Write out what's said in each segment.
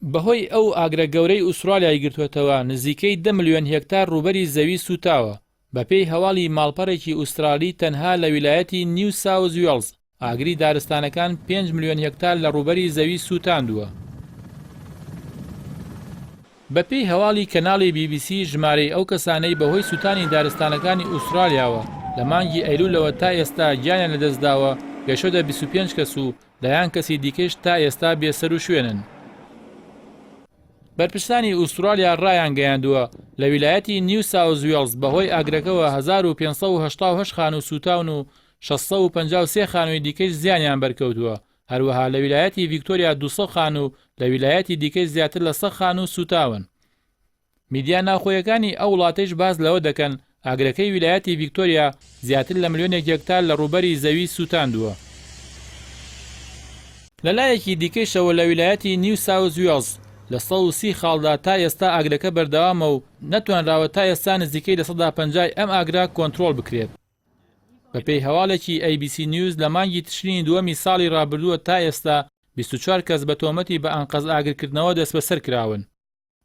بەهۆی ئەو ئاگرە گەورەی ئوسترالیای گرتوێتەوە نزیکەی 10 ملیۆن هێکتار ڕووبەری زەوی سوتاوە. بەپێی هەواڵی ماڵپەڕێکی ئوسترالی تەنها لە ویلایەتی نیو ساوز وێڵز ئاگری دارستانەکان 5 ملیۆن هێکتار لە ڕووبەری زەوی سوتاندووە. بەپێی هەواڵی کەناڵی BBC ژمارەی ئەو کەسانەی بەهۆی سوتانی دارستانەکانی ئوسترالیاوە لە مانگی ئەیلولەوە تا ئێستا گیانیان لەدەستداوە گەشۆدە 25 کەس و لایەن کەسی دیکەش تا ئێستا بێسەر و شوێنن. بەرپرسانی ئوسترالیا ڕایان گەیاندووە لە ویلایەتی نیو ساوز وێڵز بەهۆی ئاگرەکەوە 1588 خان و سوتاون و 653 خانووی دیکەش زیانیان بەرکەوتووە. هەروەها لە ویلایەتی ڤیکتۆریا 200 خان و لە ویلایەتی دیکەش زیاتر لە 100 خان و سوتاون. میدیا ناوخۆیەکانی ئەو وڵاتەیش باز لەوە دەکەن ئاگرەکەی ویلایەتی ڤیکتۆریا زیاتر لە ملیۆنێک هێکتار لە ڕووبەری زەوی سوتاندووە. لەلایەکی دیکەشەوە لە ویلایەتی نیو ساوز وێڵز لە 130 خاڵدا تا ئێستا ئاگرەکە بەردەوامە و نەتوانراوە تا ئێستا نزیکەی لە 150 ئەم ئاگرا کۆنتڕۆڵ بکرێت. بەپێی هەواڵێکی ABC نیوز لە مانگی تشرینی دووەمی ساڵی ڕابردووە تا ئێستا 24 کەس بە تۆمەتی بە ئەنقەز ئاگرکردنەوە دەست بەسەر کراون.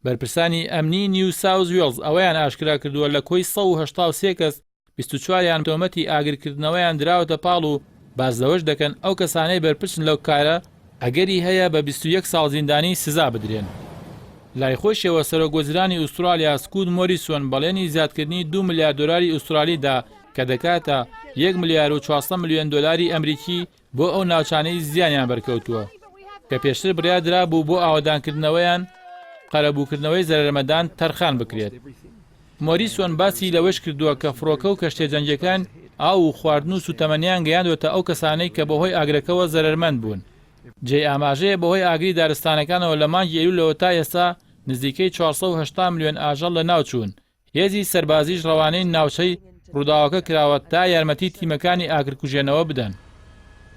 بەرپرسانی ئەمنی نیو ساوز وێڵز ئەوەیان ئاشکرا کردووە لە کۆی 183 کەس 24یان تۆمەتی ئاگرکردنەوەیان دراوەتە پاڵ و بازدەوەش دەکەن ئەو کەسانەی بەرپرسن لەو کارە ئەگەری هەیە بە 21 ساڵ زیندانی سزا بدرێن. لای خۆشیەوە سەرۆکوەزیرانی ئوسترالیا سکوت مۆریسۆن بەڵێنی زیادکردنی 2 ملیار دۆلاری ئوسترالیدا کە دەکاتە 1 ملیار و 400 ملیۆن دۆلاری ئەمریکی بۆ ئەو ناوچانەی زیانیان بەرکەوتووە کە پێشتر بڕیادرا بوو بۆ ئاوەدانکردنەوەیان قەرەبووکردنەوەی زەرمەدان تەرخان بکرێت. مۆریسۆن باسی لەوەش کردووە کە فڕۆکە و کەشتێ جەنگەکان ئاو و خواردن و سوتەمەنیان گەیاندوێتە ئەو کەسانەی کە بەهۆی ئاگرەکەەوە زەرمەند بوون. جێ ئاماژەیە بەهۆی ئاگری دارستانەکانەوە لە مانگی ئەیلولەوە تا ئێستا نزیکەی 480 ملیۆن ئاژەڵ لە ناوچوون. هێزی سەربازیش ڕەوانەی ناوچەی ڕووداوەکە کراوە تا یارمەتی تیمەکانی ئاگرکوژێنەوە بدەن.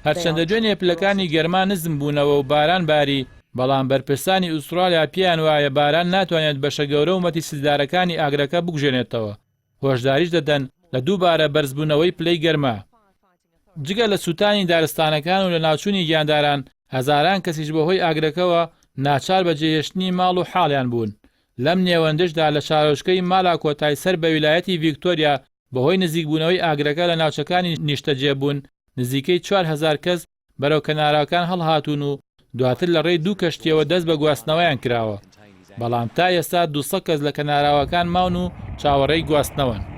هەرچەندە دوێنێ پلەکانی گەرما نزم بوونەوە و باران باری، بەڵام بەرپرسانی ئوسترالیا پێیان وایە باران ناتوانێت بەشە گەورە و مەتیسیلدارەکانی ئاگرەکە بگوژێنێتەوە. هۆشداریش دەدەن لە دووبارە بەرزبوونەوەی پلەی گەرما. جگە لە سوتانی دارستانەکان و لە ناوچوونی گیانداران، هەزاران کەسیش بەهۆی ئاگرەکەەوە ناچار بە جێهێشتنی ماڵ و حاڵیان بوون. لەم نێوەندشدا لە شارۆچکەی مالا کۆتای سەر بە ویلایەتی ڤیکتۆریا بەهۆی نزیکبوونەوەی ئاگرەکە لە ناوچەکانی نیشتەجێبوون نزیکەی 4000 کەس بەرەو کەناراوەکان هەڵهاتوون و دواتر لە ڕێی دوو کەشتیەوە دەست بە گواستنەوەیان کراوە. بەڵام تا ئێستا 200 کەس لە کەناراوەکان ماون و چاوەڕێی گواستنەوەن.